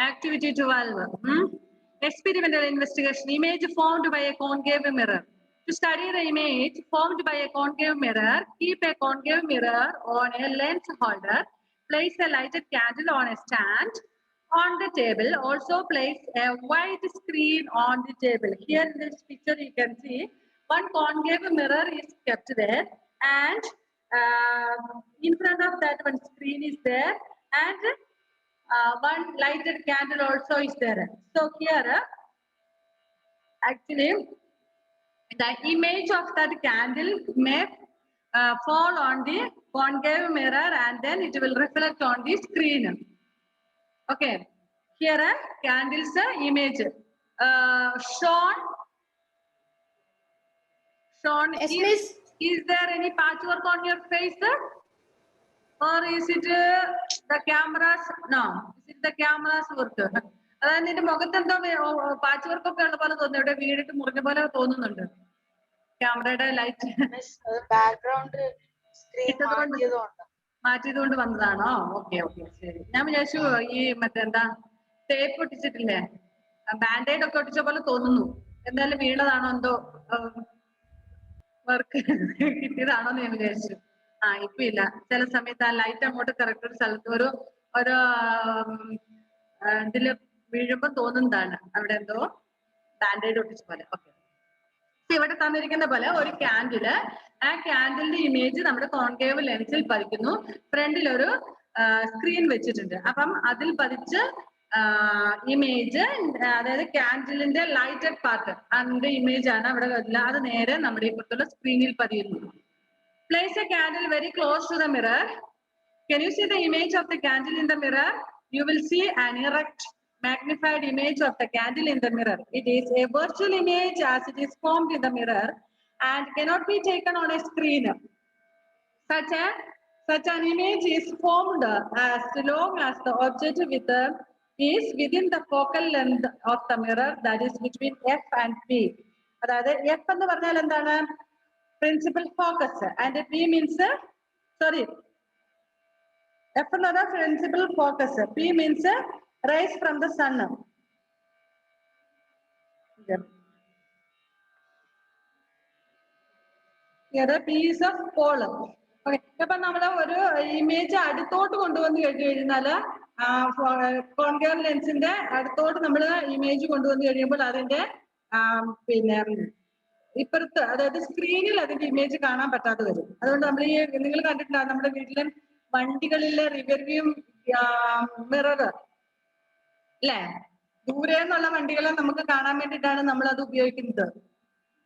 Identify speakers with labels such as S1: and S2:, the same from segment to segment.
S1: Activity 12. Experimental investigation. Image formed by a concave mirror. To study the image formed by a concave mirror, keep a concave mirror on a lens holder. Place a lighted candle on a stand on the table. Also place a wide screen on the table. Here in this picture you can see one concave mirror is kept there, and in front of that one screen is there, and one lighted candle also is there. So here actually the image of that candle may fall on the concave mirror, and then it will reflect on the screen. Okay, here a candle's image shown.
S2: Yes, miss.
S1: Is there any patchwork on your face, or is it the cameras? No, is it the cameras work? അതായത് നിന്റെ മുഖത്ത് എന്തോ patch work ഒക്കെ ഉള്ള പോലെ തോന്നുന്നു, ഇവിടെ വീടിട്ട് മുറിഞ്ഞ പോലെ തോന്നുന്നുണ്ട്. ക്യാമറയുടെ ലൈറ്റ്
S3: ബാക്ക്ഗ്രൗണ്ട്
S1: മാറ്റിയത് കൊണ്ട് വന്നതാണോ? ഓക്കെ ഓക്കെ ശരി. ഞാൻ വിചാരിച്ചു ഈ മറ്റെന്താ ടേപ്പ് ഒട്ടിച്ചിട്ടില്ലേ, ബാൻഡേഡ് ഒക്കെ ഒട്ടിച്ച പോലെ തോന്നുന്നു. എന്തായാലും വീണതാണോ എന്തോ വർക്ക് കിട്ടിയതാണോന്ന് ഞാൻ വിചാരിച്ചു. ഇപ്പൊ ഇല്ല. ചില സമയത്ത് ആ ലൈറ്റ് അങ്ങോട്ട് കറക്റ്റ് ഒരു സ്ഥലത്ത് ഒരു ഇതില് വീഴുമ്പോ തോന്നുന്നതാണ് അവിടെ എന്തോ ബാൻഡേഡ് ഒട്ടിച്ച പോലെ. ഓക്കെ, ഇവിടെ തന്നിരിക്കുന്ന പോലെ ഒരു ക്യാൻഡില്, ആ ക്യാൻഡിലിന്റെ ഇമേജ് നമ്മുടെ കോൺകേവ് ലെൻസിൽ പതിക്കുന്നു. ഫ്രണ്ടിൽ ഒരു സ്ക്രീൻ വെച്ചിട്ടുണ്ട്. അപ്പം അതിൽ പതിച്ച് ഇമേജ്, അതായത് ക്യാൻഡിലിന്റെ ലൈറ്റഡ് പാർട്ട് അതിന്റെ ഇമേജ് ആണ് അവിടെ വരില്ല, അത് നേരെ നമ്മുടെ ഇപ്പുറത്തുള്ള സ്ക്രീനിൽ പതിയുന്നു. Place a candle very close to the mirror. Can you see the image of the candle in the mirror? You will see an erect, magnified image of the candle in the mirror. It is a virtual image as it is formed in the mirror and cannot be taken on a screen. Such an image is formed as long as the object is within the focal length of the mirror, that is between F and P. അതായത് F എന്ന് പറഞ്ഞാൽ എന്താണ്? Principal focus, and P means F another principal focus. P means rays from the sun. Here P is a pole. Okay, അപ്പൊ നമ്മൾ ഒരു image അടുത്തോട്ട് കൊണ്ടുവന്ന് കഴിഞ്ഞാല് കോൺകേവ് ലെൻസിന്റെ അടുത്തോട്ട് നമ്മൾ ഇമേജ് കൊണ്ടുവന്ന് കഴിയുമ്പോൾ അതിന്റെ പിന്നെ ഇപ്പുറത്ത്, അതായത് സ്ക്രീനിൽ അതിന്റെ ഇമേജ് കാണാൻ പറ്റാതെ വരും. അതുകൊണ്ട് നമ്മൾ ഈ നിങ്ങൾ കണ്ടിട്ടുണ്ടാവും നമ്മുടെ വീട്ടിലെ വണ്ടികളിലെ റിവർവ്യൂ മിറർ അല്ലേ, ദൂരെ നിന്നുള്ള വണ്ടികളെ നമുക്ക് കാണാൻ വേണ്ടിയിട്ടാണ് നമ്മൾ അത് ഉപയോഗിക്കുന്നത്.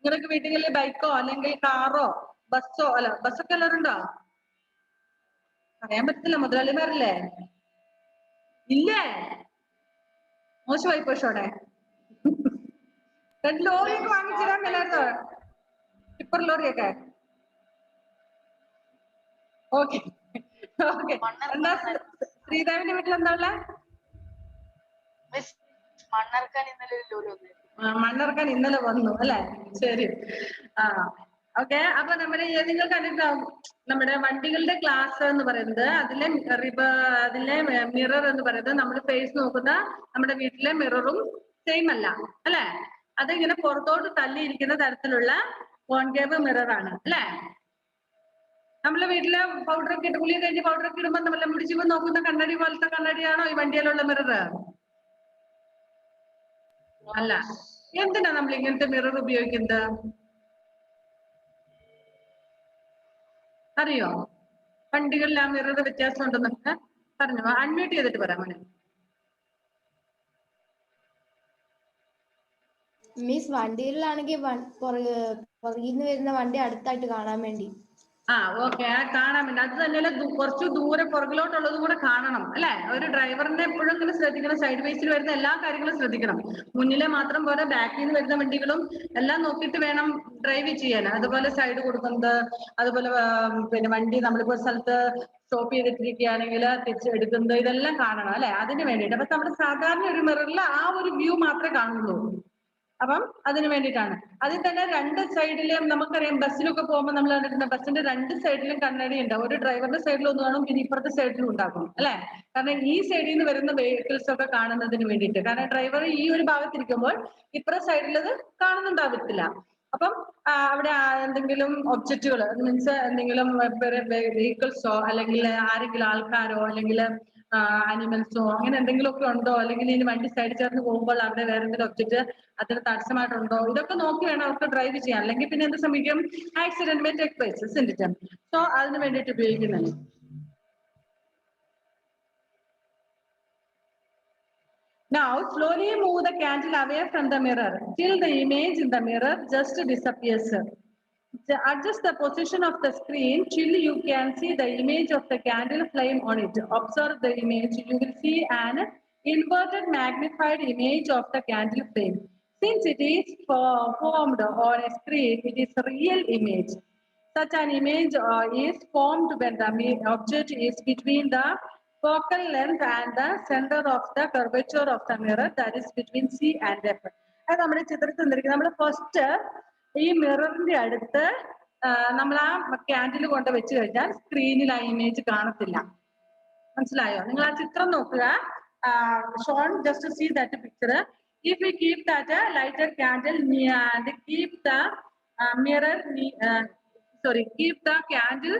S1: നിങ്ങൾക്ക് വീട്ടുകളിൽ ബൈക്കോ അല്ലെങ്കിൽ കാറോ ബസ്സോ, അല്ല ബസ്സൊക്കെ എല്ലാവരുണ്ടോ? പറയാൻ പറ്റത്തില്ല, മുതലാളിമാരല്ലേ? ഇല്ലേ? മോശമായി പോഷോടെ. ലോറിയൊക്കെ വാങ്ങിച്ചിടാൻ മേലായിരുന്നോ? ടിപ്പർ ലോറിയൊക്കെ. Okay okay. എന്താ ശ്രീദേവിന്റെ വീട്ടിൽ എന്താ ഉള്ള? മണ്ണർക്കാൻ ഇന്നലെ വന്നു അല്ലെ? ശരി. ഓക്കെ. അപ്പൊ നമ്മുടെ നിങ്ങൾ കണ്ടിട്ടുണ്ടാവും നമ്മുടെ വണ്ടികളുടെ ഗ്ലാസ് എന്ന് പറയുന്നത്, അതിലെ മിറർ എന്ന് പറയുന്നത് നമ്മൾ ഫേസ് നോക്കുന്ന നമ്മുടെ വീട്ടിലെ മിററും സെയിം അല്ല അല്ലെ? അതിങ്ങനെ പുറത്തോട്ട് തള്ളിയിരിക്കുന്ന തരത്തിലുള്ള കോൺകേവ് മിറർ ആണ് അല്ലെ? നമ്മളെ വീട്ടിലെ പൗഡറൊക്കെ ഇട്ട് കുളിയെ കഴിഞ്ഞ് പൗഡറൊക്കെ ഇടുമ്പോൾ നമ്മളെ മുടിച്ചുമ്പോൾ നോക്കുന്ന കണ്ണടി പോലത്തെ കണ്ണടിയാണോ ഈ വണ്ടിയിലുള്ള മിറർ? അല്ല. എന്തിനാ നമ്മൾ ഇങ്ങനത്തെ മിറർ ഉപയോഗിക്കുന്നത് അറിയോ? വണ്ടികളിൽ ആ മിറർ വ്യത്യാസം ഉണ്ടെന്നൊക്കെ പറഞ്ഞു. അൺമ്യൂട്ട് ചെയ്തിട്ട് പറയാം മോനെ.
S2: മിസ്, വണ്ടിയിലാണെങ്കിൽ പുറകിന്ന് വരുന്ന വണ്ടി അടുത്തായിട്ട് കാണാൻ വേണ്ടി.
S1: ഓക്കെ, കാണാൻ വേണ്ടി. അത് തന്നെയല്ല, കുറച്ച് ദൂരെ പുറകിലോട്ടുള്ളതും കൂടെ കാണണം അല്ലെ? ഒരു ഡ്രൈവറിനെ എപ്പോഴും ഇങ്ങനെ ശ്രദ്ധിക്കണം, സൈഡ് വേസിൽ വരുന്ന എല്ലാ കാര്യങ്ങളും ശ്രദ്ധിക്കണം. മുന്നിലെ മാത്രം പോലെ ബാക്കിൽ നിന്ന് വരുന്ന വണ്ടികളും എല്ലാം നോക്കിയിട്ട് വേണം ഡ്രൈവ് ചെയ്യാൻ. അതുപോലെ സൈഡ് കൊടുക്കുന്നത്, അതുപോലെ പിന്നെ വണ്ടി നമ്മളിപ്പോ സ്ഥലത്ത് സ്റ്റോപ്പ് ചെയ്തിട്ടിരിക്കുകയാണെങ്കിൽ തിരിച്ചെടുക്കുന്നത്, ഇതെല്ലാം കാണണം അല്ലെ? അതിന് വേണ്ടിയിട്ട്. അപ്പൊ നമ്മുടെ സാധാരണ ഒരു മിററിൽ ആ ഒരു വ്യൂ മാത്രമേ കാണുള്ളൂ. അപ്പം അതിന് വേണ്ടിയിട്ടാണ്. അതിൽ തന്നെ രണ്ട് സൈഡിലും നമുക്കറിയാം ബസ്സിലൊക്കെ പോകുമ്പോൾ നമ്മൾ കണ്ടിട്ടുണ്ട് ബസ്സിന്റെ രണ്ട് സൈഡിലും കണ്ണാടി ഉണ്ടാവും. ഒരു ഡ്രൈവറുടെ സൈഡിൽ ഒന്ന് കാണും, പിന്നെ ഇപ്പുറത്തെ സൈഡിലും ഉണ്ടാകും അല്ലെ. കാരണം ഈ സൈഡിൽ നിന്ന് വരുന്ന വെഹിക്കിൾസ് ഒക്കെ കാണുന്നതിന് വേണ്ടിയിട്ട്. കാരണം ഡ്രൈവർ ഈ ഒരു ഭാഗത്തിരിക്കുമ്പോൾ ഇപ്പുറ സൈഡിൽ അത് കാണുന്നുണ്ടാവത്തില്ല. അപ്പം അവിടെ എന്തെങ്കിലും ഒബ്ജക്റ്റുകൾ മീൻസ് എന്തെങ്കിലും വെഹിക്കിൾസോ അല്ലെങ്കിൽ ആരെങ്കിലും ആൾക്കാരോ അല്ലെങ്കിൽ ആനിമൽസോ അങ്ങനെ എന്തെങ്കിലുമൊക്കെ ഉണ്ടോ, അല്ലെങ്കിൽ ഇനി വണ്ടി സൈഡ് ചേർന്ന് പോകുമ്പോൾ അവിടെ വേറെ എന്തെങ്കിലും ഒബ്ജക്റ്റ് അതിന് തടസ്സമായിട്ടുണ്ടോ, ഇതൊക്കെ നോക്കി വേണം അവർക്ക് ഡ്രൈവ് ചെയ്യാൻ. അല്ലെങ്കിൽ പിന്നെ എന്ത് സംഭവിക്കും, accident may take place, so അതിന് വേണ്ടിയിട്ട് ഉപയോഗിക്കുന്നത്. Now slowly move the candle away from the mirror till the image in the mirror just disappears. Adjust the position of the screen till you can see the image of the candle flame on it. Observe the image. You will see an inverted magnified image of the candle flame. Since it is formed on a screen, it is a real image. Such an image is formed when the object is between the focal length and the center of the curvature of the mirror, that is between C and F. അത് നമ്മുടെ ചിത്രത്തിൽ നമ്മൾ first ഈ മിററിന്റെ അടുത്ത് നമ്മൾ ആ candle കൊണ്ട് വെച്ച് കഴിഞ്ഞാൽ സ്ക്രീനിൽ ആ ഇമേജ് കാണത്തില്ല. മനസ്സിലായോ? നിങ്ങൾ ആ ചിത്രം നോക്കുക. Shown just see that picture. If we keep that lighted candle and keep the mirror keep the candle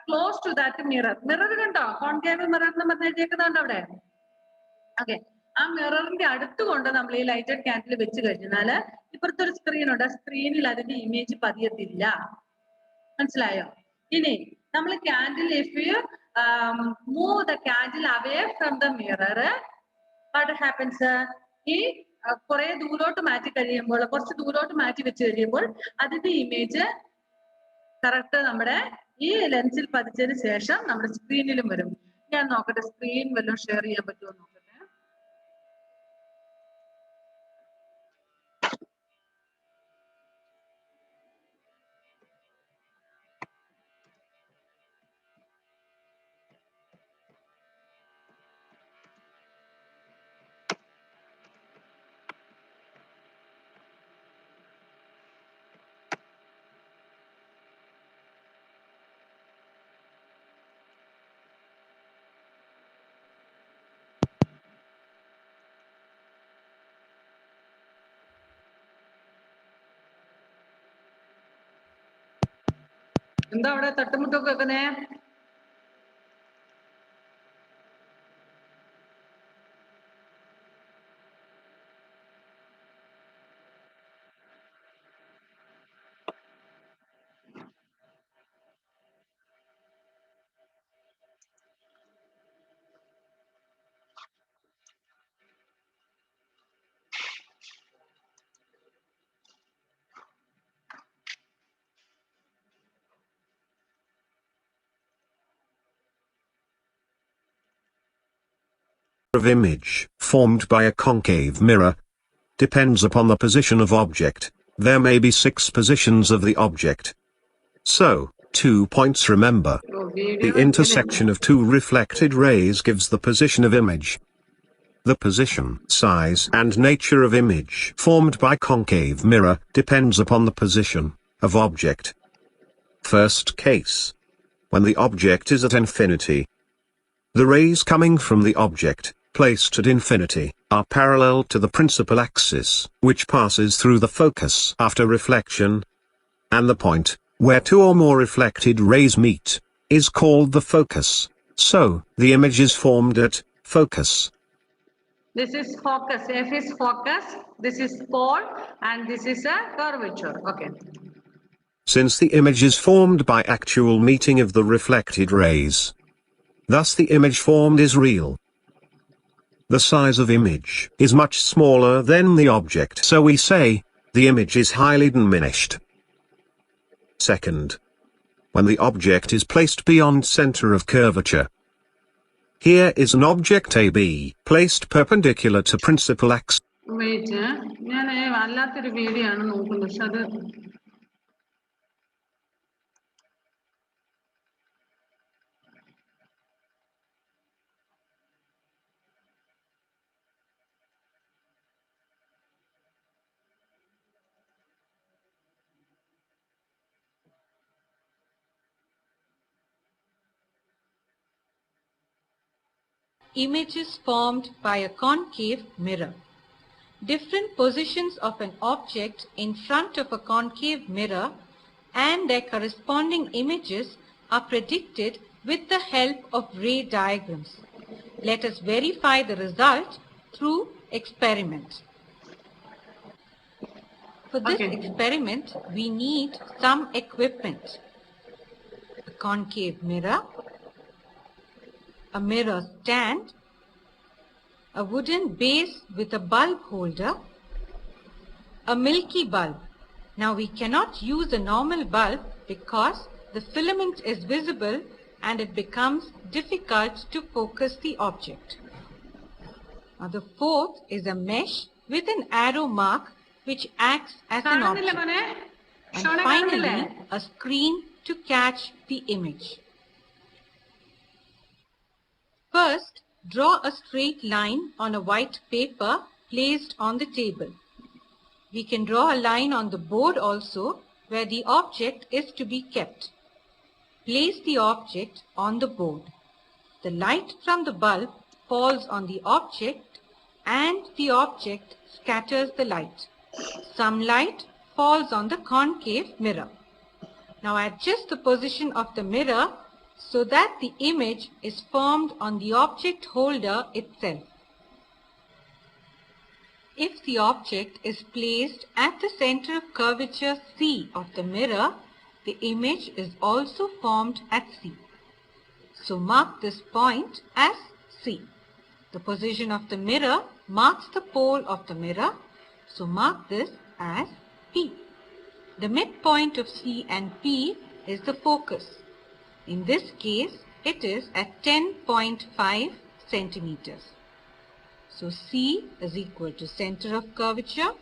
S1: close to that mirror. Mirror കണ്ടോ? കോൺകേവ് മിറർ എന്ന് പറഞ്ഞിരിക്കുന്നുണ്ട് അവിടെ. ഓക്കെ, ആ മിററിന്റെ അടുത്ത് കൊണ്ട് നമ്മൾ ഈ ലൈറ്റഡ് ക്യാൻഡിൽ വെച്ച് കഴിഞ്ഞാല് ഇപ്പുറത്തെ ഒരു സ്ക്രീൻ ഉണ്ട്, ആ സ്ക്രീനിൽ അതിന്റെ ഇമേജ് പതിയത്തില്ല. മനസ്സിലായോ? ഇനി നമ്മൾ candle if you move the candle away from the mirror, what happens? ഈ കുറെ ദൂരോട്ട് മാറ്റി കഴിയുമ്പോൾ, കുറച്ച് ദൂരോട്ട് മാറ്റി വെച്ച് കഴിയുമ്പോൾ അതിന്റെ ഇമേജ് കറക്റ്റ് നമ്മുടെ ഈ ലെൻസിൽ പതിച്ചതിന് ശേഷം നമ്മുടെ സ്ക്രീനിലും വരും. ഞാൻ നോക്കട്ടെ സ്ക്രീൻ വല്ലതും ഷെയർ ചെയ്യാൻ പറ്റുമോ നോക്കട്ടെ. എന്താ അവിടെ തട്ടുമുട്ടൊക്കെ വെക്കുന്നേ?
S4: Of image, formed by a concave mirror, depends upon the position of object. There may be 6 positions of the object. So, 2 points remember. The intersection of 2 reflected rays gives the position of image. The position, size and nature of image formed by concave mirror depends upon the position of object. First case. When the object is at infinity. The rays coming from the object, placed at infinity, are parallel to the principal axis, which passes through the focus after reflection. And the point, where 2 or more reflected rays meet, is called the focus. So, the image is formed at focus.
S1: This is focus. F is focus. This is pole, and this is a curvature. Okay.
S4: Since the image is formed by actual meeting of the reflected rays, thus the image formed is real. The size of image is much smaller than the object, so we say, the image is highly diminished. Second, when the object is placed beyond center of curvature. Here is an object AB, placed perpendicular to principal axis.
S1: Wait, ഞാൻ വല്ലാത്തൊരു video ആണ് നോക്കുന്നത്, പക്ഷെ അത്
S5: images formed by a concave mirror. Different positions of an object in front of a concave mirror and their corresponding images are predicted with the help of ray diagrams. Let us verify the result through experiment. For this experiment, we need some equipment. A concave mirror, a mirror stand, a wooden base with a bulb holder, a milky bulb. Now we cannot use a normal bulb because the filament is visible and it becomes difficult to focus the object. Now the fourth is a mesh with an arrow mark which acts as an object. And finally, a screen to catch the image. First, draw a straight line on a white paper placed on the table. We can draw a line on the board also where the object is to be kept. Place the object on the board. The light from the bulb falls on the object and the object scatters the light. Some light falls on the concave mirror. Now adjust the position of the mirror so that the image is formed on the object holder itself. If the object is placed at the center of curvature C of the mirror, the image is also formed at C. So mark this point as C. The position of the mirror marks the pole of the mirror, so mark this as P. The midpoint of C and P is the focus. In this case, it is at 10.5 centimeters. So C is equal to center of curvature,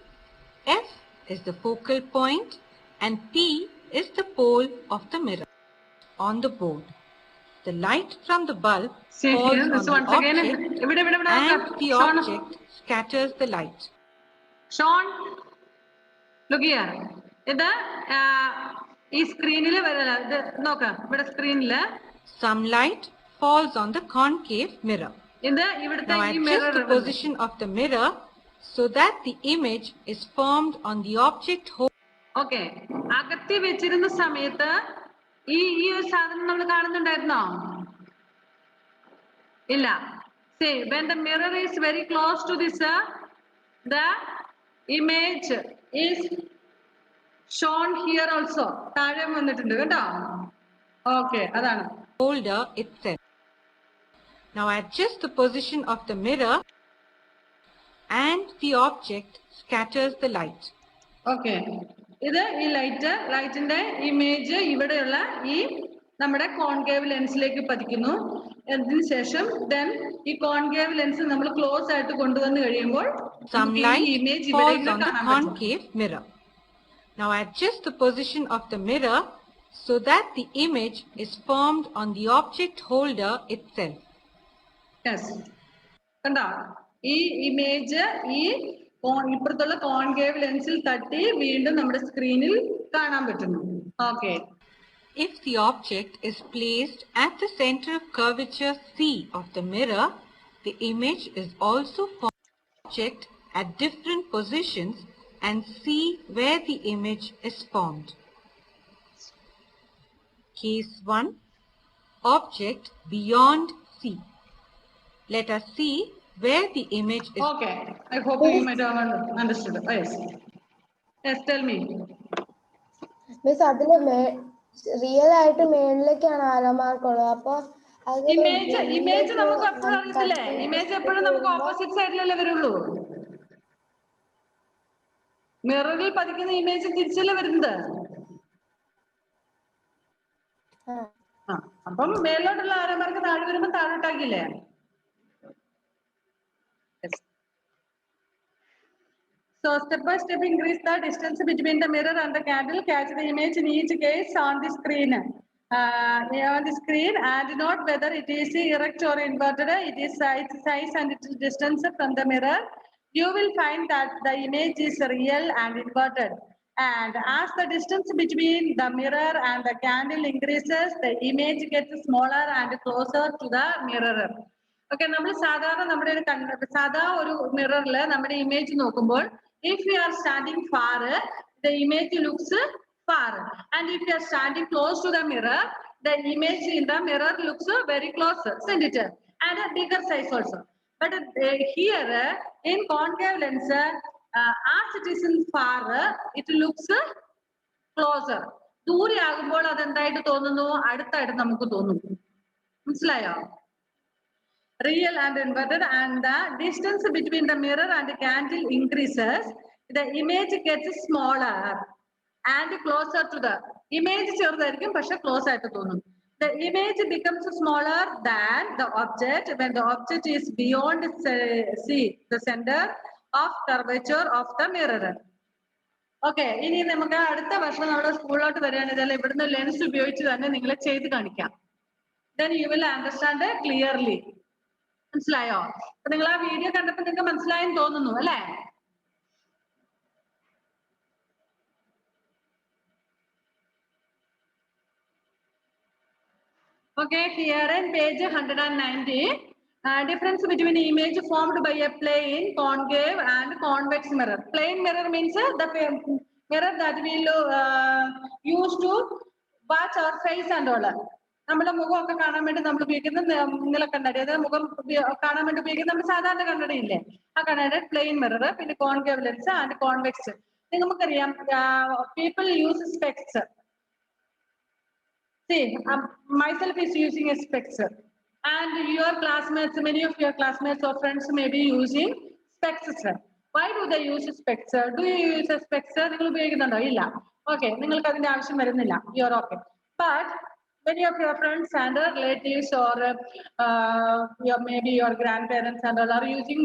S5: F is the focal point, and P is the pole of the mirror on the board. The light from the bulb falls on the object and the object scatters the light.
S1: Sean, look here. This screen
S5: Some light falls on the concave mirror. Now adjust the position of the mirror so that the image is formed on the object holder.
S1: Okay. അകത്തി വെച്ചിരുന്ന സമയത്ത് ഈ ഒരു സാധനം നമ്മൾ കാണുന്നുണ്ടായിരുന്നോ? ഇല്ല. See, when the mirror is very close to this, the image is shown here also. താഴെ വന്നിട്ടുണ്ട് കേട്ടോ. Okay, അതാണ്.
S5: Holder itself. Now adjust the position of the mirror and the object scatters the light.
S1: Okay. ഇത് ഈ ലൈറ്റിന്റെ image ഇവിടെയുള്ള ഈ നമ്മുടെ കോൺകേവ് ലെൻസിലേക്ക് പതിക്കുന്നു. അതിനുശേഷം then ഈ കോൺകേവ് ലെൻസ് നമ്മൾ ക്ലോസ് ആയിട്ട് കൊണ്ടുവന്ന് കഴിയുമ്പോൾ
S5: some light falls on the concave mirror. Now adjust the position of the mirror so that the image is formed on the object holder itself.
S1: Yes. കണ്ടോ? ഈ image ഈ ഇപ്പുറത്തുള്ള concave ലെൻസിൽ തട്ടി വീണ്ടും നമ്മുടെ സ്ക്രീനിൽ കാണാൻ പറ്റുന്നു. Okay.
S5: If the object is placed at the center of curvature C of the mirror, the image is also formed on the object at different positions and see where the image is formed. Case 1. Object beyond C. Let us see where the image is.
S1: Okay. I hope you might have understood. Yes. Yes, tell me.
S2: Miss അതില് real ആയിട്ട് മേളിലേക്കാണ് arrow mark ഉള്ളത്. അപ്പൊ
S1: image നമുക്ക് എപ്പോഴും അറിയത്തില്ലേ? Image എപ്പോഴും നമുക്ക് opposite സൈഡിലല്ലേ വരുള്ളൂ. മിററിൽ പതിക്കുന്ന ഇമേജ് തിരിച്ചല്ലേ വരുന്നത്. അപ്പം മേലോട്ടുള്ള ആരോ മാർക്ക് താഴെ വരുമ്പോ താഴോട്ടാക്കില്ലേ? So step by step increase the distance between the mirror and the candle. Catch the image in each case on the screen. On the screen, and note whether it is erect or inverted. It is size and its distance from the mirror. You will find that the image is real and inverted. And as the distance between the mirror and the candle increases, the image gets smaller and closer to the mirror. Okay, നമ്മൾ സാധാരണ നമ്മുടെ സാധാ ഒരു മിററിൽ നമ്മുടെ image നോക്കുമ്പോൾ if you are standing far the image looks far, and if you are standing close to the mirror, the image in the mirror looks very close, isn't it? And a bigger size also. But here in concave lens, as it is in far, it looks closer. ദൂരെ ആകുമ്പോൾ അത് എന്തായിട്ട് തോന്നുന്നു? അടുത്തായിട്ട് നമുക്ക് തോന്നുന്നു. മനസ്സിലായോ? Real and inverted, and the distance between the mirror and the candle increases, the image gets smaller and closer to the image ചെറുതായിരിക്കും പക്ഷെ ക്ലോസ് ആയിട്ട് തോന്നും. The image becomes smaller than the object when the object is beyond the center of curvature of the mirror. Okay, ഇനി നമുക്ക് അടുത്ത വർഷം നമ്മുടെ സ്കൂളിലോട്ട് വരികയാണെങ്കിൽ ഇവിടുന്ന് ലെൻസ് ഉപയോഗിച്ച് തന്നെ നിങ്ങളെ ചെയ്ത് കാണിക്കാം. Then you will understand clearly. മനസ്സിലായോ? അപ്പൊ നിങ്ങൾ ആ വീഡിയോ കണ്ടപ്പോൾ നിങ്ങൾക്ക് മനസ്സിലായെന്ന് തോന്നുന്നു അല്ലേ? Okay, here in page 190, difference between image formed by a plane, concave and convex mirror. Plane mirror means the mirror that we use to watch our face and all. നമ്മുടെ മുഖമൊക്കെ കാണാൻ വേണ്ടി നമ്മൾ ഉപയോഗിക്കുന്ന നീലക്കണ്ണട, അതായത് മുഖം കാണാൻ വേണ്ടി ഉപയോഗിക്കുന്ന നമ്മുടെ സാധാരണ കണ്ണടയില്ലേ, ആ കണ്ണട പ്ലെയിൻ മിറർ, പിന്നെ കോൺകേവ് ലെൻസ് ആൻഡ് കോൺവെക്സ്. നമുക്കറിയാം people use specs. See, myself is using a specs, and your classmates, many of your classmates or friends may be using specs. Why do they use specs? Do you use a specs? നിങ്ങൾ ഉപയോഗിക്കുന്നുണ്ടോ? ഇല്ല. Okay, നിങ്ങൾക്ക് അതിന്റെ ആവശ്യം വരുന്നില്ല. You are okay. But many of your friends and relatives or maybe your grandparents and all are using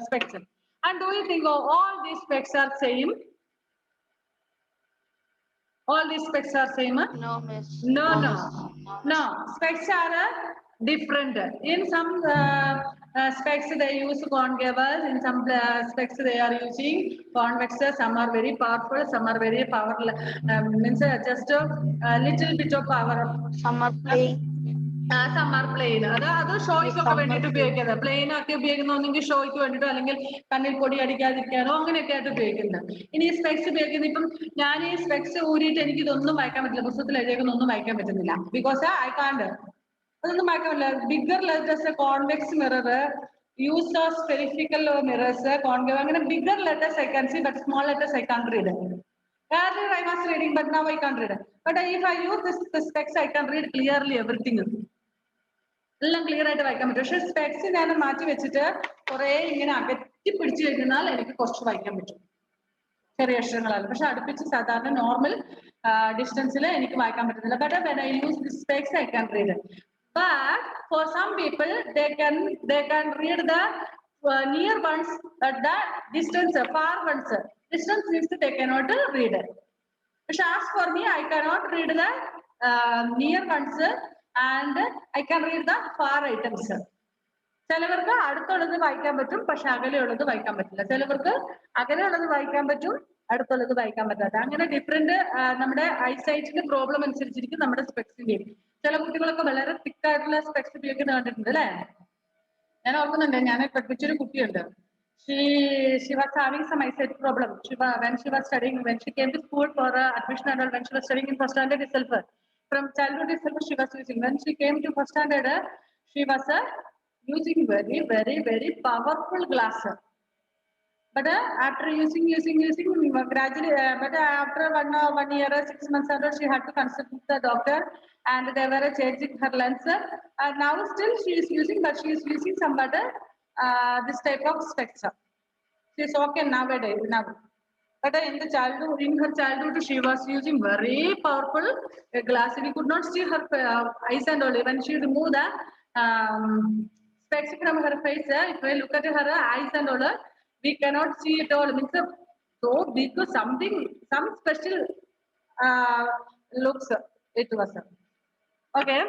S1: specs. And do you think all these specs are same? All these specs are same?
S3: No, miss.
S1: No. Specs are different. In some specs they use concave, in some specs they are using convex. Some are very powerful, some are very powerless. Means just a little bit of power.
S3: Some are playing.
S1: Some are plain. അത് ഷോയ്ക്കൊക്കെ വേണ്ടിയിട്ട് ഉപയോഗിക്കുന്നത്. Plain ഒക്കെ ഉപയോഗിക്കുന്നൊന്നെങ്കിൽ ഷോയ്ക്ക് വേണ്ടിയിട്ടോ അല്ലെങ്കിൽ കണ്ണിൽ പൊടി അടിക്കാതിരിക്കാനോ അങ്ങനെയൊക്കെ ആയിട്ട് ഉപയോഗിക്കുന്നത്. ഇനി ഈ സ്പെക്സ് ഉപയോഗിക്കുന്നത്, ഇപ്പം ഞാൻ ഈ സ്പെക്സ് ഊരിയിട്ട് എനിക്ക് ഇതൊന്നും വായിക്കാൻ പറ്റില്ല, പുസ്തകത്തിൽ എഴുതിയൊന്നും വായിക്കാൻ പറ്റുന്നില്ല. ബിക്കോസ് ഐ കാണ്ട്, അതൊന്നും വായിക്കാൻ പറ്റില്ല. Bigger letters, convex mirror, use of spherical mirrors, concave, അങ്ങനെ bigger letters I can see, but small letters I can read. Earlier I was reading, but now I can't read. But if I use this specs, I can read clearly everything. എല്ലാം clear ആയിട്ട് വായിക്കാൻ പറ്റും. പക്ഷെ specs ഞാൻ മാറ്റി വെച്ചിട്ട് കുറെ ഇങ്ങനെ അകറ്റി പിടിച്ചു കഴിഞ്ഞാൽ എനിക്ക് കുറച്ച് വായിക്കാൻ പറ്റും, ചെറിയ അക്ഷരങ്ങളാണ്. പക്ഷെ അടുപ്പിച്ച് സാധാരണ നോർമൽ ഡിസ്റ്റൻസിൽ എനിക്ക് വായിക്കാൻ പറ്റുന്നില്ല. But when I use this specs, I can read it. But for some people, they can read the near ones at the distance, far ones. Distance means they cannot read it. But as for me, I cannot read the near ones and I can read the far items. ചിലവർക്ക് അടുത്തുള്ളത് വായിക്കാൻ പറ്റും, പക്ഷെ അകലെയുള്ളത് വായിക്കാൻ പറ്റില്ല. ചിലവർക്ക് അകലെയുള്ളത് വായിക്കാൻ പറ്റും, അടുത്തുള്ളത് വായിക്കാൻ പറ്റാത്ത. അങ്ങനെ ഡിഫറെന്റ് നമ്മുടെ ഐസൈറ്റിന്റെ പ്രോബ്ലം അനുസരിച്ചിരിക്കും നമ്മുടെ സ്പെക്സിന്റെ. ചില കുട്ടികളൊക്കെ വളരെ തിക്കായിട്ടുള്ള സ്പെക്സ് ഉപയോഗിക്കുന്നത് കണ്ടിട്ടുണ്ട് അല്ലേ? ഞാൻ ഓർക്കുന്നുണ്ട്, ഞാൻ പഠിപ്പിച്ചൊരു കുട്ടിയുണ്ട്. She was having some eyesight problem. When she was studying, when she came to school for admission and all, when she was studying in first standard itself, from childhood itself she was using. When she came to first standard, she was using very powerful glass. But after using gradually, but after one year, 6 months ago, she had to consult the doctor, and they were changing her lens. Now still she is using, but she is using some other this type of specs. She is okay nowadays now. But in her childhood, she was using very powerful glass. We could not see her eyes and all. When she removed the specs from her face, if we look at her eyes and all, we cannot see it all. Means so big, some special looks it was. Okay.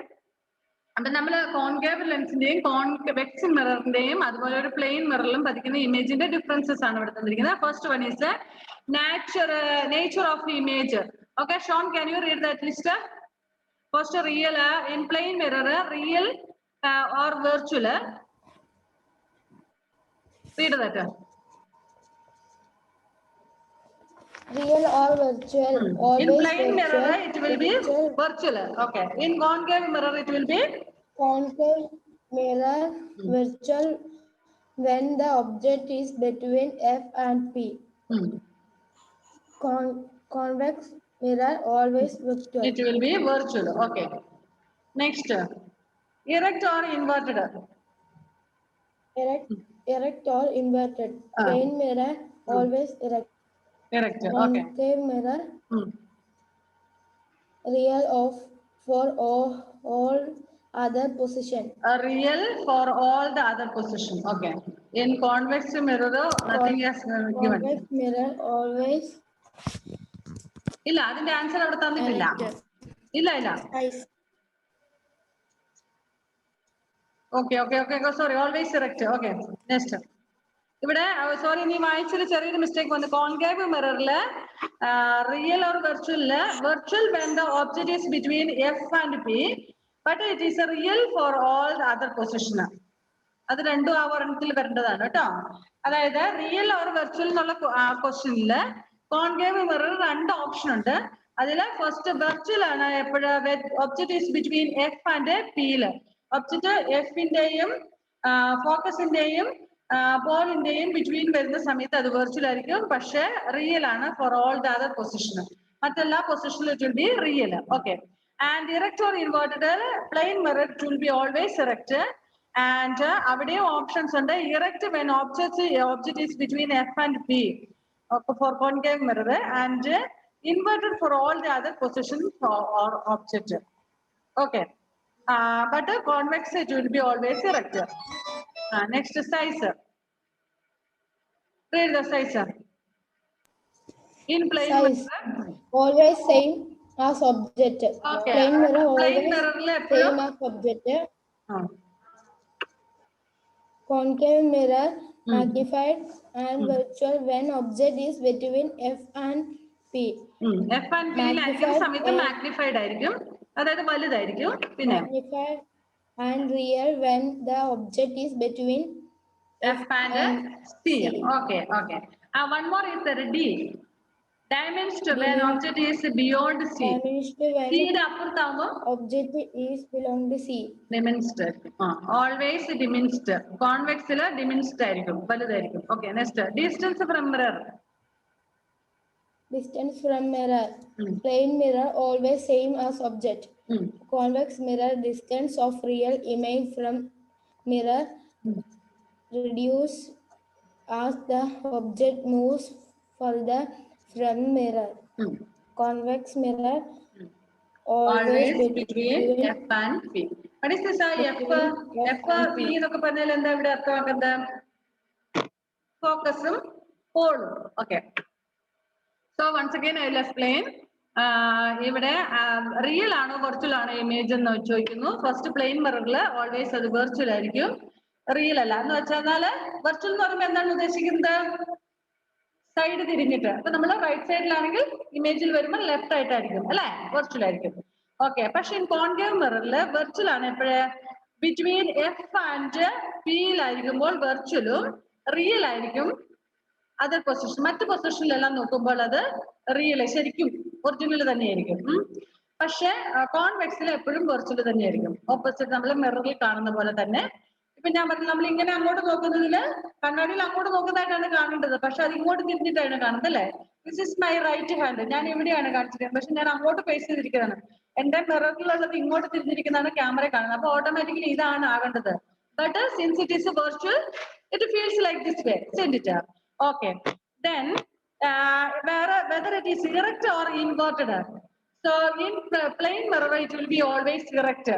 S1: അപ്പൊ നമ്മള് concave ലെൻസിന്റെയും convex മിററിന്റെയും അതുപോലെ ഒരു plain മിററിലും പതിക്കുന്ന ഇമേജിന്റെ differences ആണ് ഇവിടെ തന്നിരിക്കുന്നത്. First one is nature of the image. Okay, Sean, can you read that list? First, real in plain mirror, real or virtual. Read that.
S2: Real or virtual?
S1: In
S2: Always
S1: plain
S2: virtual.
S1: mirror, it will be
S2: Virtual.
S1: virtual. Okay. In concave mirror, it will be
S2: Concave mirror. Virtual when the object is between F and P. Convex mirror always virtual.
S1: it will be virtual. Okay. Next, erect or inverted.
S2: Erect or inverted. Plain mirror always erect.
S1: Erect. Okay.
S2: Concave mirror real of for all other position.
S1: A real for all the other position. Okay. In convex mirror, nothing is given.
S2: Convex mirror always
S1: ഇല്ല അതിന്റെ answer അവിടെ തന്നിട്ടില്ല.
S2: erect.
S1: ഇല്ല.
S2: Size.
S1: Okay. Sorry, always erect. Okay. Next. ഇവിടെ sorry നീ വായിച്ചതിൽ ചെറിയൊരു mistake വന്നു. കോൺകേവ് മിററില് റിയൽ ഓർ വെർച്വലില് virtual when the object is between F and P but it is a real for all the other position. അത് രണ്ടും ആ ഒരെണ്ണത്തിൽ വരേണ്ടതാണ് കേട്ടോ. അതായത് റിയൽ ഓർ വെർച്വൽ എന്നുള്ള ക്വസ്റ്റ്യനില് കോൺകേവ് മിറർ രണ്ട് ഓപ്ഷൻ ഉണ്ട്. അതില് ഫസ്റ്റ് വെർച്വൽ ആണ് എപ്പോഴും object is between F and പിയില്. ഒബ്ജക്ട് എഫിന്റെയും ഫോക്കസിന്റെയും ബോളിന്റെയും ബിറ്റ്വീൻ വരുന്ന സമയത്ത് അത് വെർച്വൽ ആയിരിക്കും. പക്ഷെ റിയൽ ആണ് for all the other position. മറ്റെല്ലാ പൊസിഷനിലും it will be real. Okay. And erect or inverted plane mirror it will be always erect. And അവിടെയും ഓപ്ഷൻസ് ഉണ്ട്. Erect when object is between F and P four concave mirror and inverted four all the other positions or object. Okay. But convex it will be always erect. Next, size. Read the size. In plain
S2: Size.
S1: mirror.
S2: Always same as object.
S1: Okay.
S2: Plain mirror
S1: Plain
S2: always
S1: mirror
S2: same as object. Concave mirror magnified and virtual when object is between F and P.
S1: F and P ലായിരിക്കുന്ന സമയത്ത് magnified ആയിരിക്കും, അതായത് വലുതായിരിക്കും. പിന്നെ
S2: magnified and real when the object is between
S1: F and C. Okay. One more is there D. Diminished when object is beyond C.
S2: diminished when
S1: C യുടെ അപ്പുറത്താവുമ്പോൾ
S2: object is belong to C.
S1: diminished. Always diminished. Convexില് diminished ആയിരിക്കും, വലുതായിരിക്കും. Okay. Next, distance from mirror.
S2: Distance from mirror. Plain mirror always same as object. Convex mirror distance of real image from mirror reduce as the object moves further from mirror. Convex mirror always
S1: between F and P. What is this? F P എന്നൊക്കെ പറഞ്ഞാൽ എന്താ ഇവിടെ അർത്ഥമാക്കുന്നത്? ഫോക്കസും പോളും. Okay. So once again I will explain. ഇവിടെ real ആണോ virtual ആണോ image എന്ന് ചോദിക്കുന്നു. ഫസ്റ്റ് പ്ലെയിൻ മിററിൽ ഓൾവേസ് അത് വെർച്വൽ ആയിരിക്കും, റിയൽ അല്ല. എന്ന് വെച്ചാൽ വെർച്വൽ എന്ന് പറയുമ്പോൾ എന്താണ് ഉദ്ദേശിക്കുന്നത്? സൈഡ് തിരിഞ്ഞിട്ട്. അപ്പൊ നമ്മൾ റൈറ്റ് സൈഡിലാണെങ്കിൽ ഇമേജിൽ വരുമ്പോൾ ലെഫ്റ്റ് ആയിട്ടായിരിക്കും അല്ലെ, വെർച്വൽ ആയിരിക്കും. ഓക്കെ. പക്ഷെ ഇൻ കോൺകേവ് മിററിൽ വെർച്വൽ ആണ് എപ്പോഴേ ബിറ്റ്വീൻ എഫ് ആൻഡ് പിയിലായിരിക്കുമ്പോൾ വെർച്വലും റിയൽ ആയിരിക്കും അതർ പൊസിഷൻ. മറ്റു പൊസിഷനിലെല്ലാം നോക്കുമ്പോൾ അത് റിയൽ ശരിക്കും ഒറിജിനൽ തന്നെയായിരിക്കും. പക്ഷെ കോൺവെക്സിൽ എപ്പോഴും വെർച്വൽ തന്നെയായിരിക്കും. ഓപ്പോസിറ്റ് നമ്മൾ മിററിൽ കാണുന്ന പോലെ തന്നെ. ഇപ്പൊ ഞാൻ പറഞ്ഞു നമ്മൾ ഇങ്ങനെ അങ്ങോട്ട് നോക്കുന്നതില് കണ്ണാടിയിൽ അങ്ങോട്ട് നോക്കുന്നതായിട്ടാണ് കാണേണ്ടത്, പക്ഷെ അത് ഇങ്ങോട്ട് തിരിഞ്ഞിട്ടാണ് കാണുന്നത് അല്ലേ. This is my right hand. ഞാൻ ഇവിടെയാണ് കാണിച്ചിരിക്കുന്നത്, പക്ഷെ ഞാൻ അങ്ങോട്ട് ഫേസ് ചെയ്തിരിക്കുന്നതാണ്. എന്റെ മിററിലുള്ളത് ഇങ്ങോട്ട് തിരിഞ്ഞിരിക്കുന്നതാണ് ക്യാമറ കാണുന്നത്. അപ്പൊ ഓട്ടോമാറ്റിക്കലി ഇതാണ് ആകേണ്ടത്. But since it is virtual it feels like this way. Send it. Okay. Then whether it is erect or inverted. So in plain mirror it will be always erect,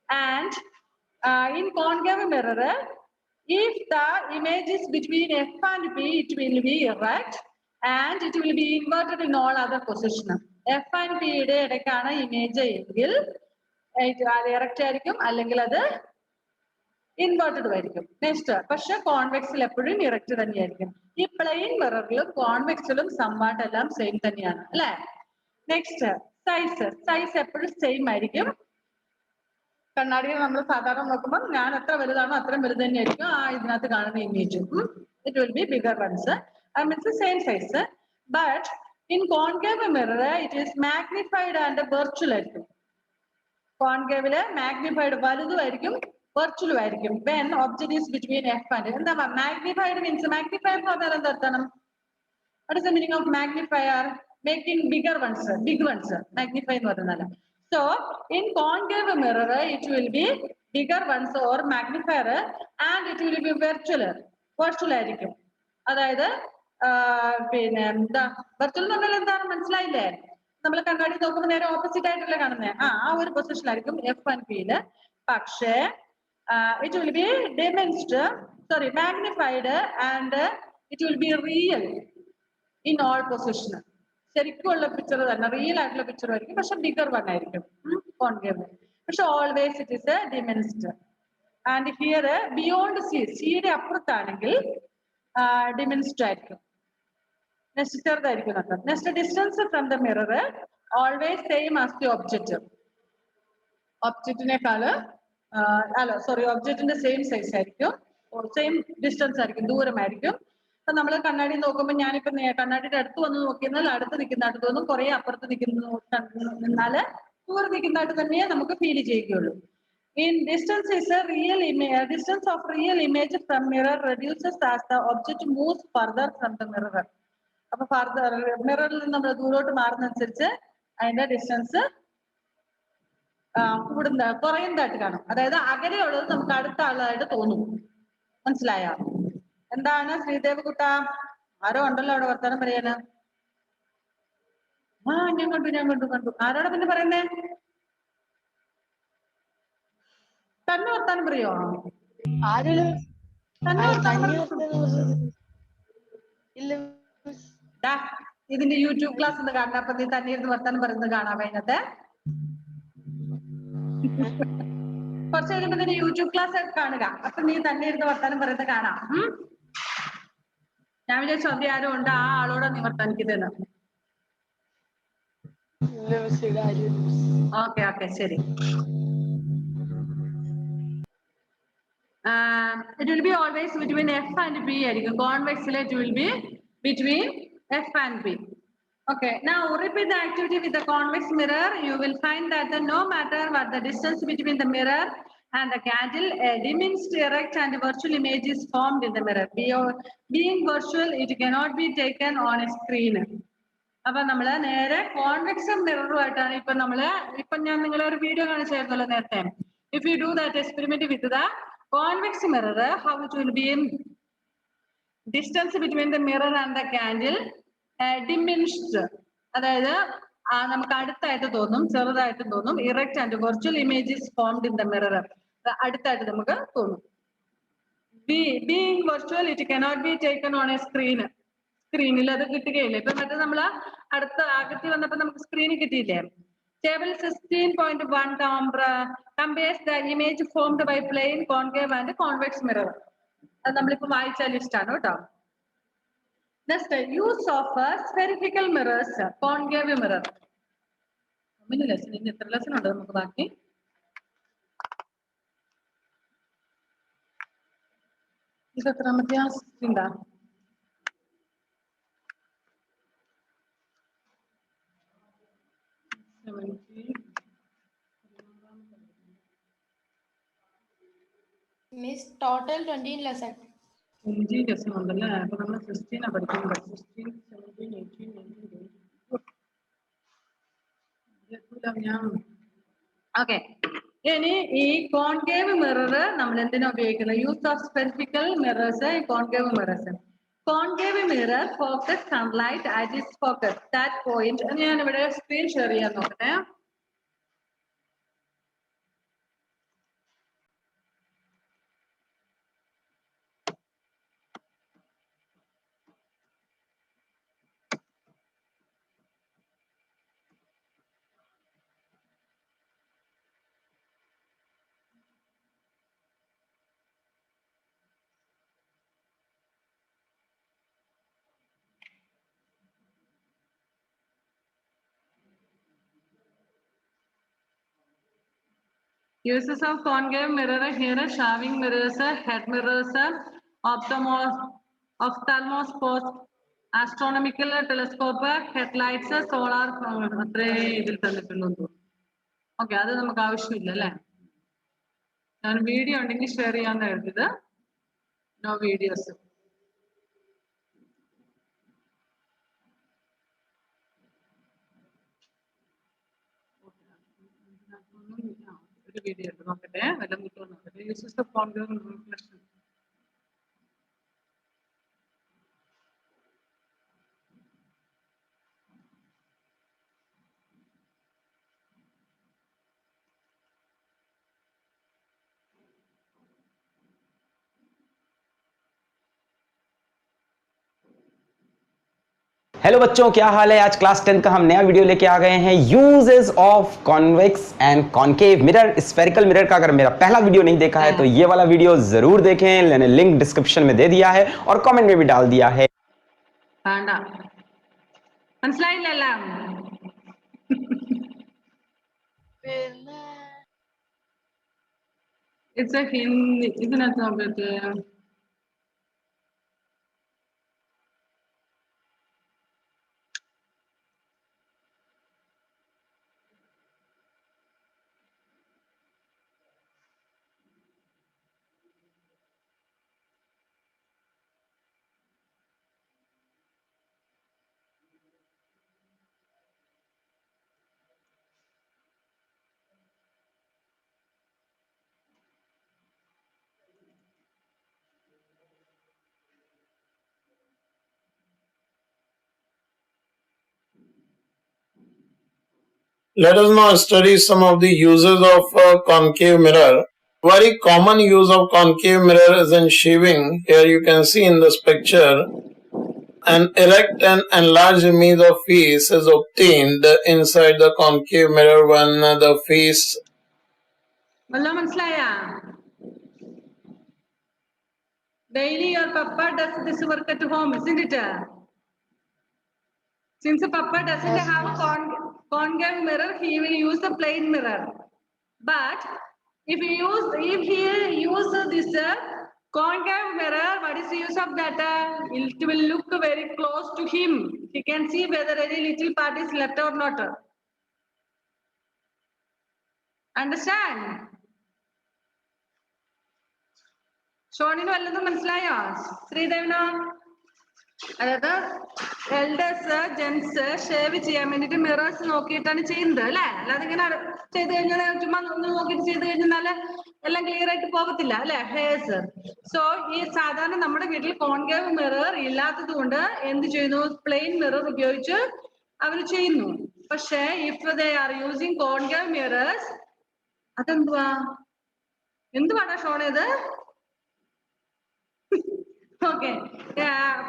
S1: and in concave mirror if the image is between F and P it will be erect and it will be inverted in all other position. F and P യുടെ ഇടയ്ക്കാണ് image എങ്കിൽ അത് erect ആയിരിക്കും, അല്ലെങ്കിൽ അത് inverted ആയിരിക്കും. Next, പക്ഷെ കോൺവെക്സിൽ എപ്പോഴും ഇറക്റ്റ് തന്നെയായിരിക്കും. ഈ പ്ലെയിൻ മിററിലും കോൺവെക്സിലും സംവാട്ട് എല്ലാം സെയിം തന്നെയാണ് അല്ലെ. നെക്സ്റ്റ്, സൈസ് എപ്പോഴും സെയിം ആയിരിക്കും. കണ്ണാടിയിൽ നമ്മൾ സാധാരണ നോക്കുമ്പോൾ ഞാൻ എത്ര വലുതാണോ അത്രയും വലുത് തന്നെയായിരിക്കും ആ ഇതിനകത്ത് കാണുന്ന image. It will be bigger ones. Means the same size. But in concave mirror, it is magnified and virtual. Concave magnified value virtual. When object is between f and magnified means magnified. What is the meaning of magnifier? Making bigger ones, big ones. Magnify. So in concave mirror, it will be bigger ones or magnifier, and it will be virtual. Virtual. അതായത് പിന്നെ എന്താ virtual എന്ന് പറഞ്ഞാൽ എന്താണ് മനസ്സിലായില്ലേ? നമ്മൾ കണ്ണാടി നോക്കുമ്പോൾ നേരെ ഓപ്പോസിറ്റ് ആയിട്ടല്ലേ കാണുന്നത്. ആ ഒരു പൊസിഷനിലായിരിക്കും എഫ് ആൻഡ് പിയില്. പക്ഷേ it will be magnified and it will be real in all position. ശരിക്കുള്ള പിക്ചർ തന്നെ റിയൽ ആയിട്ടുള്ള പിക്ചർ ആയിരിക്കും, പക്ഷെ ബിഗർ വൺ ആയിരിക്കും കോൺകേവ്. പക്ഷെ always it is diminished. And here beyond സിയുടെ അപ്പുറത്താണെങ്കിൽ ഡിമിനിസ്ഡ് ആയിരിക്കും, നെക്സ്റ്റ് ചെറുതായിരിക്കും. Next distance from the mirror always same as the object. ഒബ്ജക്റ്റിനേക്കാള് ഒബ്ജക്റ്റിന്റെ സെയിം സൈസ് ആയിരിക്കും, സെയിം ഡിസ്റ്റൻസ് ആയിരിക്കും, ദൂരമായിരിക്കും. അപ്പൊ നമ്മൾ കണ്ണാടി നോക്കുമ്പോൾ ഞാനിപ്പോ കണ്ണാടിയുടെ അടുത്ത് വന്ന് നോക്കിയാൽ അടുത്ത് നിൽക്കുന്നതായിട്ട് തോന്നും, കുറെ അപ്പുറത്ത് നിന്നാല് ദൂരെ നിൽക്കുന്നതായിട്ട് തന്നെ നമുക്ക് ഫീൽ ചെയ്യുകയുള്ളൂ. In distance is a real image. Distance of real image from mirror reduces as the object moves further from the mirror. അപ്പൊ ഫർദർ മിററിൽ നിന്ന് നമ്മൾ ദൂരോട്ട് മാറുന്നതനുസരിച്ച് അതിന്റെ ഡിസ്റ്റൻസ് കുറയുന്നതായിട്ട് കാണും. അതായത് അകലെയുള്ളത് നമുക്ക് അടുത്ത ആളായിട്ട് തോന്നും. മനസ്സിലായോ? എന്താണ് ശ്രീദേവ് കുട്ട? ആരോ ഉണ്ടല്ലോ അവിടെ വർത്താനം പറയാന്. ഞാൻ കണ്ടു. ആരോടെ പിന്നെ പറയുന്നേ? തന്നെ വർത്താനം പറയോ? ഇതിന്റെ യൂട്യൂബ് ക്ലാസ് ഒന്ന് കാണണം. അപ്പൊ നീ തന്നെ ഇരുന്ന് വർത്താനം പറയുന്നത് കാണാൻ വേണ്ടത്. കുറച്ച് കഴിയുമ്പോ നിന്റെ യൂട്യൂബ് ക്ലാസ് കാണുക. അപ്പൊ നീ തന്നെ ഇരുന്ന് വർത്താനം പറയുന്നത് കാണാം. ഞാൻ വിചാരിച്ചു അതി ആരും ഉണ്ട്, ആ ആളോട് നീ വർത്താനിക്കുന്നതെന്ന്. ഓക്കെ ശരി. It will be always between F and B. Convex it will be between F and B. Okay, now repeat the activity with the convex mirror. You will find that no matter what the distance between the mirror and the candle, a diminished, erect and virtual image is formed in the mirror. Being virtual, it cannot be taken on a screen. അപ്പൊ നമ്മള് നേരെ convex മിററുമായിട്ടാണ് ഇപ്പൊ ഞാൻ നിങ്ങളെ ഒരു video കാണിച്ചായിരുന്നല്ലോ നേരത്തെ. If you do that experiment with the convex mirror, how it will be distance between the mirror and the candle diminished. അതായത് നമുക്ക് അടുത്തായിട്ട് തോന്നും, ചെറുതായിട്ട് തോന്നും. Erect and virtual image is formed in the mirror. അടുത്തായിട്ട് നമുക്ക് തോന്നും. Being virtual it cannot be taken on A screen. സ്ക്രീനിൽ അത് കിട്ടുകയില്ല. ഇപ്പൊ മറ്റേ നമ്മള് അടുത്ത അകത്തി വന്നപ്പോ നമുക്ക് സ്ക്രീനിൽ കിട്ടിയില്ലേ? Table 16.1 compares the image formed by plane, concave and convex mirror. അത് നമ്മളിപ്പോ വായിച്ച ലിസ്റ്റ് ആണ് കേട്ടോ. Next, use of spherical mirrors, concave mirror. Lesson ഇനി എത്ര ലെസൺ ഉണ്ട് നമുക്ക് ബാക്കി? ഇത് എത്രാമത്തെ ഉണ്ടാ?
S2: Miss, total 20 lesson.
S1: 20 ലെസൺ ഉണ്ടല്ലേ? അപ്പൊ നമ്മൾ 16 ആ പഠിക്കുന്നത്. 16, 17, 18, 19, 20. ഓക്കെ, ഇനി ഈ കോൺകേവ് മിറർ നമ്മൾ എന്തിനാ ഉപയോഗിക്കുന്നത്? Use of സ്പെസിഫിക്കൽ mirrors, concave mirrors. Concave mirror focus sunlight at its focus, that point. ഞാൻ ഇവിടെ സ്ക്രീൻ ഷെയർ ചെയ്യാൻ നോക്കട്ടെ. Uses of concave mirror here: shaving mirrors, head mirrors, Ophthalmos post, astronomical telescope, headlights, solar. അത്രേ ഇതിൽ തന്നിട്ടുള്ളൂ. Okay, അത് നമുക്ക് ആവശ്യമില്ല അല്ലേ? ഞാൻ വീഡിയോ ഉണ്ടെങ്കിൽ ഷെയർ ചെയ്യാന്ന് എഴുതിയത്. No videos. ഒരു വീഡിയോ എടുത്ത് നോക്കട്ടെ, വല്ലതും കിട്ടുമോ നോക്കട്ടെ. Uses of Congress reflection.
S6: Hello बच्चों, क्या हाल है। आज क्लास 10 का हम नया वीडियो लेके आ गए हैं, uses of convex and concave mirror, spherical mirror का। अगर मेरा पहला वीडियो नहीं देखा है तो ये वाला वीडियो जरूर देखें, मैंने लिंक डिस्क्रिप्शन में दे दिया है और कमेंट में भी डाल दिया है।
S1: മനസ്സിലായില്ലല്ലോ?
S3: പിന്നെ
S1: ഇറ്റ്സ് എ ഹിന്ദി. ഇതിനകത്ത് നോക്കിയിട്ട്
S7: Let us now study some of the uses of a concave mirror. Very common use of concave mirror is in shaving. Here you can see in this picture, an erect and enlarged image of face is obtained inside the concave mirror when the face.
S1: വല്ലതും മനസ്സിലായാ? Daily your papa does this work at home, isn't it? Since Papa doesn't have a concave mirror, he will use the plain mirror. But if he use this concave mirror, what is the use of that? It will look very close to him. He can see whether any little part is left or not. Understand? ഷോണിന് വല്ലതും മനസ്സിലായോ? ശ്രീദേവിനോ? അതായത് elders gents shave ചെയ്യാൻ വേണ്ടിട്ട് mirrors നോക്കിയിട്ടാണ് ചെയ്യുന്നത് അല്ലെ? അല്ലാതെ ഇങ്ങനെ ചെയ്ത് കഴിഞ്ഞാൽ ചുമ്മാ ഒന്ന് നോക്കിയിട്ട് ചെയ്ത് കഴിഞ്ഞാല് എല്ലാം ക്ലിയർ ആയിട്ട് പോകത്തില്ല അല്ലെ? ഹെയർസ്. സോ ഈ സാധാരണ നമ്മുടെ വീട്ടിൽ കോൺകേവ് മിറർ ഇല്ലാത്തത് കൊണ്ട് എന്ത് ചെയ്യുന്നു? പ്ലെയിൻ മിറർ ഉപയോഗിച്ച് അവർ ചെയ്യുന്നു. പക്ഷെ if they are using concave mirrors, അതെന്തുവാ? എന്തുവാടാ ഷോണേത്? ഓക്കെ,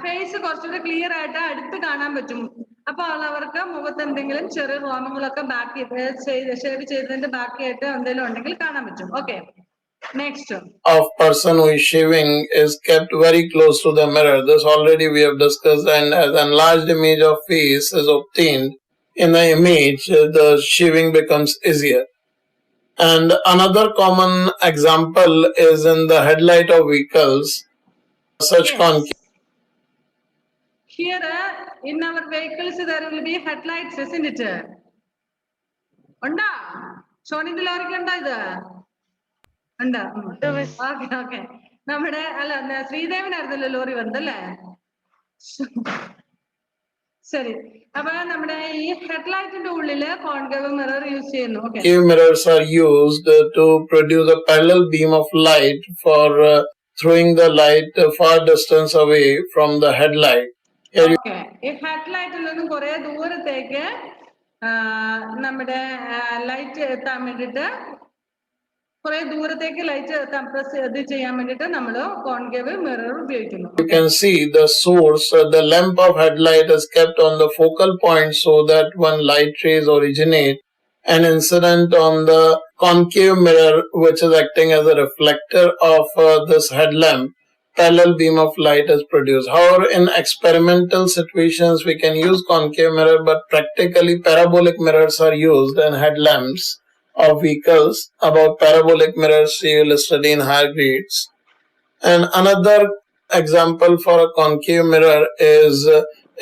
S1: ഫേസ് കുറച്ചുകൂടെ ക്ലിയർ ആയിട്ട് അടുത്ത് കാണാൻ പറ്റും. അപ്പൊ അവർക്ക് മുഖത്ത് എന്തെങ്കിലും ചെറിയ രോമങ്ങളൊക്കെ ബാക്കി ഷേവ് ചെയ്തതിന്റെ ബാക്കിയായിട്ട് എന്തെങ്കിലും ഉണ്ടെങ്കിൽ കാണാൻ പറ്റും. Okay, next.
S7: Of person who is shaving is kept very close to the mirror. This already we have discussed, and as enlarged image of face is obtained in the image, the shaving becomes easier. And another common example is in the headlight of vehicles. Such concave.
S1: Here in our vehicles there will be headlights, isn't it? ഉണ്ടാ? ഷോണിന്റെ ലോറിക്ക് ഉണ്ടോ ഇത്? ഉണ്ട്. Okay okay. നമ്മുടെ അല്ല ശ്രീദേവനായിരുന്നല്ലോ lorry വന്നല്ലേ? ശരി. അപ്പൊ നമ്മുടെ ഈ ഹെഡ്ലൈറ്റിന്റെ ഉള്ളില് കോൺകേവ് മിറർ യൂസ് ചെയ്യുന്നു.
S7: Concave mirrors are used to produce a parallel beam of light for throwing the light a far distance away from the headlight.
S1: Okay. ഈ ഹെഡ്ലൈറ്റിൽ നിന്നും കുറെ ദൂരത്തേക്ക് നമ്മുടെ ലൈറ്റ് എത്താൻ വേണ്ടിട്ട് കുറെ ദൂരത്തേക്ക് ലൈറ്റ് ഇത് ചെയ്യാൻ വേണ്ടിട്ട് നമ്മള് കോൺകേവ് മിറർ ഉപയോഗിക്കുന്നു.
S7: You can see the source, the lamp of headlight is kept on the focal point so that when light rays originate and incident on the concave mirror, which is acting as a reflector of this headlamp, parallel beam of light is produced. However, in experimental situations, we can use concave mirror, but practically parabolic mirrors are used in headlamps of vehicles. About parabolic mirrors, you will study in higher grades. And another example for a concave mirror is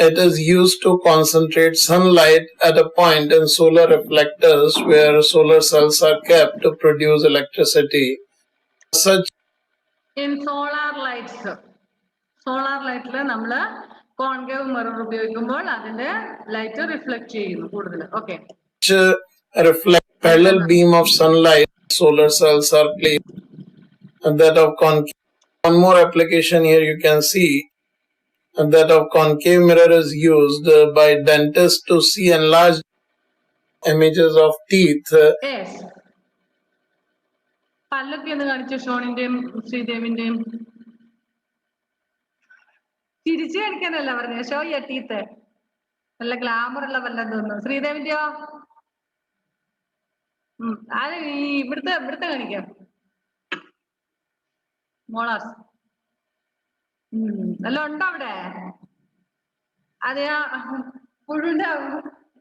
S7: it is used to concentrate sunlight at a point in solar reflectors where solar cells are kept to produce electricity. Such
S1: in solar lights നമ്മള് concave mirror ഉപയോഗിക്കുമ്പോൾ അതിന്റെ light reflect ചെയ്യുന്നു കൂടുതൽ. Okay,
S7: reflect parallel beam of sunlight solar cells are placed, and that of concave. One more application here you can see, and that of concave mirror is used by dentists to see enlarged images of teeth.
S1: Yes. പല്ലൊക്കെ എന്ന് കാണിച്ച ഷോണിന്റെയും ശ്രീദേവിന്റെയും തിരിച്ചു കാണിക്കാനല്ല പറഞ്ഞ show യ teeth. നല്ല glamour ഉള്ള വല്ലതും തോന്നുന്നു. ശ്രീദേവിന്റെയോ? അത് ഈ ഇവിടുത്തെ കാണിക്കാം. മോളാസ് നല്ല ഉണ്ടോ അവിടെ? അതെ, പുഴുവിന്റെ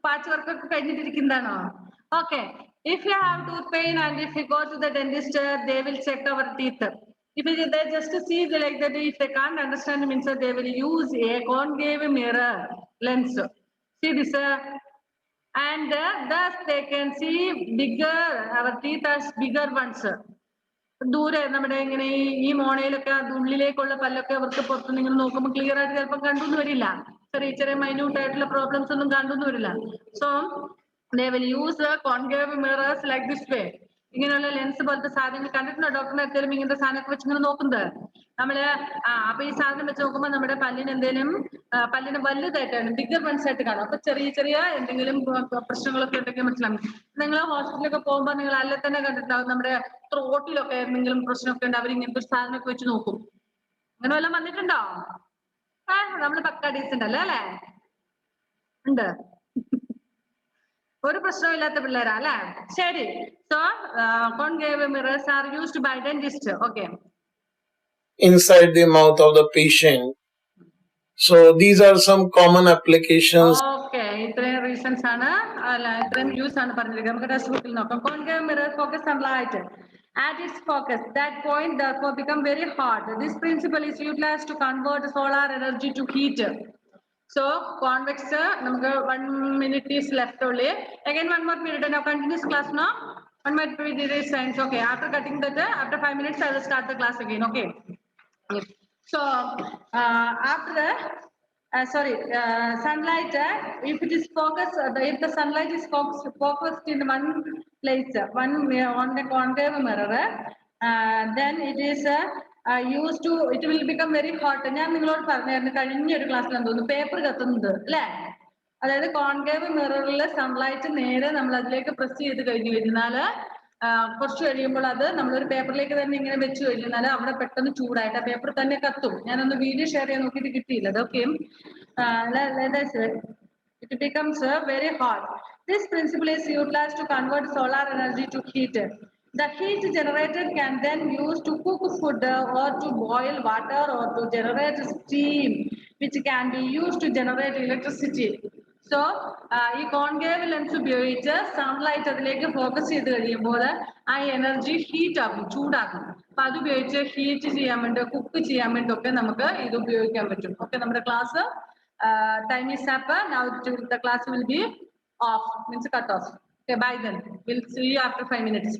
S1: പാച്ച് വർക്കൊക്കെ കഴിഞ്ഞിട്ടിരിക്കുന്നതാണോ? Okay, if you have tooth pain and if you go to the dentist, they will check our teeth. If they just see like that, if they can't understand, means they will use a concave mirror lens. See this, and thus they can see bigger, our teeth as bigger ones. ദൂരെ നമ്മുടെ ഇങ്ങനെ ഈ മോണയിലൊക്കെ ഉള്ളിലേക്കുള്ള പല്ലൊക്കെ അവർക്ക് പുറത്ത് നിങ്ങൾ നോക്കുമ്പോൾ clear ആയിട്ട് ചിലപ്പോൾ കണ്ടുന്ന് വരില്ല. ചെറിയ ചെറിയ മൈന്യൂട്ട് ആയിട്ടുള്ള പ്രോബ്ലംസ് ഒന്നും കണ്ടുന്ന് വരില്ല. So they will use concave mirrors like this way. ഇങ്ങനെയുള്ള ലെൻസ് പോലത്തെ സാധനങ്ങൾ കണ്ടിട്ടുണ്ടോ? ഡോക്ടറിനെ എത്തിയാലും ഇങ്ങനത്തെ സാധനമൊക്കെ വെച്ച് ഇങ്ങനെ നോക്കുന്നത് നമ്മള്. അപ്പൊ ഈ സാധനം വെച്ച് നോക്കുമ്പോൾ നമ്മുടെ പല്ലിന് എന്തെങ്കിലും പല്ലിന് വലുതായിട്ടാണ് ബിഗർ വൺസ് ആയിട്ട് കാണും. അപ്പൊ ചെറിയ ചെറിയ എന്തെങ്കിലും പ്രശ്നങ്ങളൊക്കെ ഉണ്ടെങ്കിൽ മനസ്സിലാവും. നിങ്ങൾ ഹോസ്പിറ്റലൊക്കെ പോകുമ്പോൾ നിങ്ങൾ അല്ലെ തന്നെ കണ്ടിട്ടുണ്ടാവും നമ്മുടെ ത്രോട്ടിലൊക്കെ എന്തെങ്കിലും പ്രശ്നമൊക്കെ ഉണ്ട്, അവർ ഇങ്ങനത്തെ ഒരു സാധനമൊക്കെ വെച്ച് നോക്കും. അങ്ങനെ വല്ലതും വന്നിട്ടുണ്ടോ? നമ്മള് പക്ക ഡീസന്റ് അല്ലേ? അല്ലെ ഉണ്ട്, ഒരു പ്രശ്നമില്ലാത്ത പിള്ളേരാ അല്ലെ? ശരി. So concave mirrors are used by dentist. Okay,
S7: inside the mouth of the patient. So these are some common applications.
S1: Okay, ഇത്രയും റീസൺസ് ആണ്, അല്ല ഇത്രയും യൂസ് ആണ് പറഞ്ഞിരിക്കുന്നത്. നമുക്ക് ടെക്സ്റ്റ് ബുക്കിൽ നോക്കാം. concave mirror focus on light at its focus. That point therefore become very hot. This principle is utilized to convert solar energy to heat. So convex, നമുക്ക് 1 minute is left only. Again one more period. Now continuous class now. 1 more period is science. Okay, after cutting that, after 5 minutes I will start the class again. Okay. So after the sunlight, if it is focused, if the sunlight is focused in one place, one on the concave mirror, then it is used to, it will become very hot. ഞാൻ നിങ്ങളോട് പറഞ്ഞായിരുന്നു കഴിഞ്ഞ ഒരു ക്ലാസ്സിൽ തോന്നുന്നു paper കത്തുന്നത് അല്ലെ? അതായത് concave മിററിൽ sunlight നേരെ നമ്മൾ അതിലേക്ക് പ്രസ് ചെയ്ത് കഴിഞ്ഞു കഴിഞ്ഞാല് കുറച്ച് കഴിയുമ്പോൾ അത് നമ്മളൊരു പേപ്പറിലേക്ക് തന്നെ ഇങ്ങനെ വെച്ച് കഴിഞ്ഞാൽ അവിടെ പെട്ടെന്ന് ചൂടായിട്ട് ആ പേപ്പർ തന്നെ കത്തും. ഞാനൊന്ന് വീഡിയോ ഷെയർ ചെയ്യാൻ നോക്കിയിട്ട് കിട്ടിയില്ല. അതൊക്കെ it becomes very hot. This principle is utilized to convert solar energy to heat. The heat generated can then use to cook food or to boil water or to generate steam, which can be used to generate electricity. So ഈ concave lens ഉപയോഗിച്ച് sunlight അതിലേക്ക് focus ചെയ്ത് കഴിയുമ്പോൾ ആ energy heat ആകും, ചൂടാകും. അപ്പൊ അത് ഉപയോഗിച്ച് ഹീറ്റ് ചെയ്യാൻ വേണ്ടി, കുക്ക് ചെയ്യാൻ വേണ്ടി ഒക്കെ നമുക്ക് ഇത് ഉപയോഗിക്കാൻ പറ്റും. ഓക്കെ, നമ്മുടെ class time is up. Now the class will be off, means cut off. Okay, bye then. We'll see you after 5 minutes.